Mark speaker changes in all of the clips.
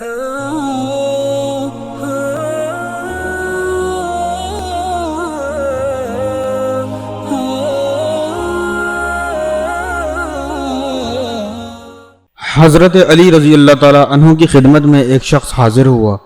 Speaker 1: حضرت علی رضی اللہ تعالیٰ عنہ کی خدمت میں ایک شخص حاضر ہوا۔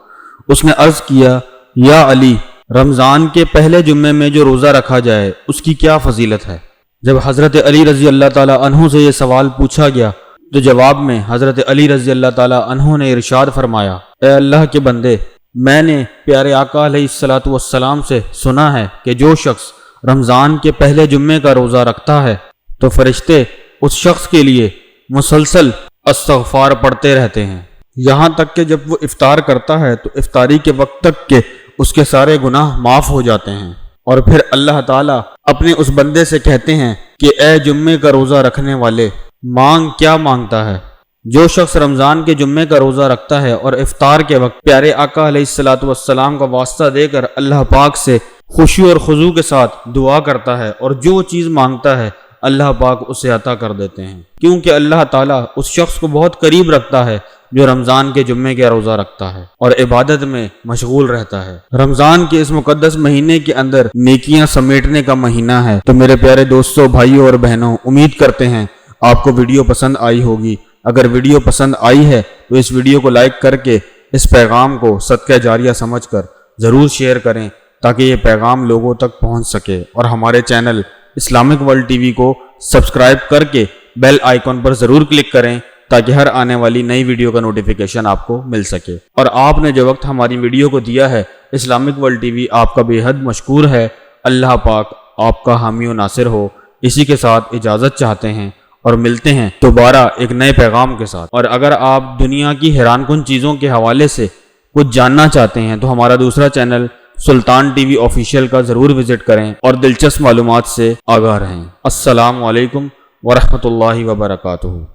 Speaker 1: اس نے عرض کیا، یا علی، رمضان کے پہلے جمعے میں جو روزہ رکھا جائے اس کی کیا فضیلت ہے؟ جب حضرت علی رضی اللہ تعالیٰ عنہ سے یہ سوال پوچھا گیا تو جواب میں حضرت علی رضی اللہ تعالیٰ عنہ نے ارشاد فرمایا، اے اللہ کے بندے، میں نے پیارے آقا علیہ الصلوۃ والسلام سے سنا ہے کہ جو شخص رمضان کے پہلے جمعے کا روزہ رکھتا ہے تو فرشتے اس شخص کے لیے مسلسل استغفار پڑھتے رہتے ہیں، یہاں تک کہ جب وہ افطار کرتا ہے تو افطاری کے وقت تک کہ اس کے سارے گناہ معاف ہو جاتے ہیں، اور پھر اللہ تعالیٰ اپنے اس بندے سے کہتے ہیں کہ اے جمعے کا روزہ رکھنے والے، مانگ کیا مانگتا ہے؟ جو شخص رمضان کے جمعے کا روزہ رکھتا ہے اور افطار کے وقت پیارے آقا علیہ الصلوۃ والسلام کا واسطہ دے کر اللہ پاک سے خشوع اور خضوع کے ساتھ دعا کرتا ہے اور جو چیز مانگتا ہے اللہ پاک اسے عطا کر دیتے ہیں، کیونکہ اللہ تعالیٰ اس شخص کو بہت قریب رکھتا ہے جو رمضان کے جمعے کا روزہ رکھتا ہے اور عبادت میں مشغول رہتا ہے۔ رمضان کے اس مقدس مہینے کے اندر نیکیاں سمیٹنے کا مہینہ ہے، تو میرے پیارے دوستوں، بھائیوں اور بہنوں، امید کرتے ہیں آپ کو ویڈیو پسند آئی ہوگی۔ اگر ویڈیو پسند آئی ہے تو اس ویڈیو کو لائک کر کے اس پیغام کو صدقہ جاریہ سمجھ کر ضرور شیئر کریں تاکہ یہ پیغام لوگوں تک پہنچ سکے، اور ہمارے channel Islamic world T V کو سبسکرائب کر کے بیل آئیکن پر ضرور کلک کریں تاکہ ہر آنے والی نئی ویڈیو کا نوٹیفیکیشن آپ کو مل سکے۔ اور آپ نے جو وقت ہماری ویڈیو کو دیا ہے، اسلامک ورلڈ ٹی وی آپ کا بے حد مشکور ہے۔ اللہ پاک آپ کا حامی و ناصر ہو۔ اسی کے ساتھ اجازت چاہتے ہیں اور ملتے ہیں دوبارہ ایک نئے پیغام کے ساتھ۔ اور اگر آپ دنیا کی حیران کن چیزوں کے حوالے سے کچھ جاننا چاہتے ہیں تو ہمارا دوسرا چینل سلطان ٹی وی آفیشیل کا ضرور وزٹ کریں اور دلچسپ معلومات سے آگاہ رہیں۔ السلام علیکم ورحمۃ اللہ وبرکاتہ۔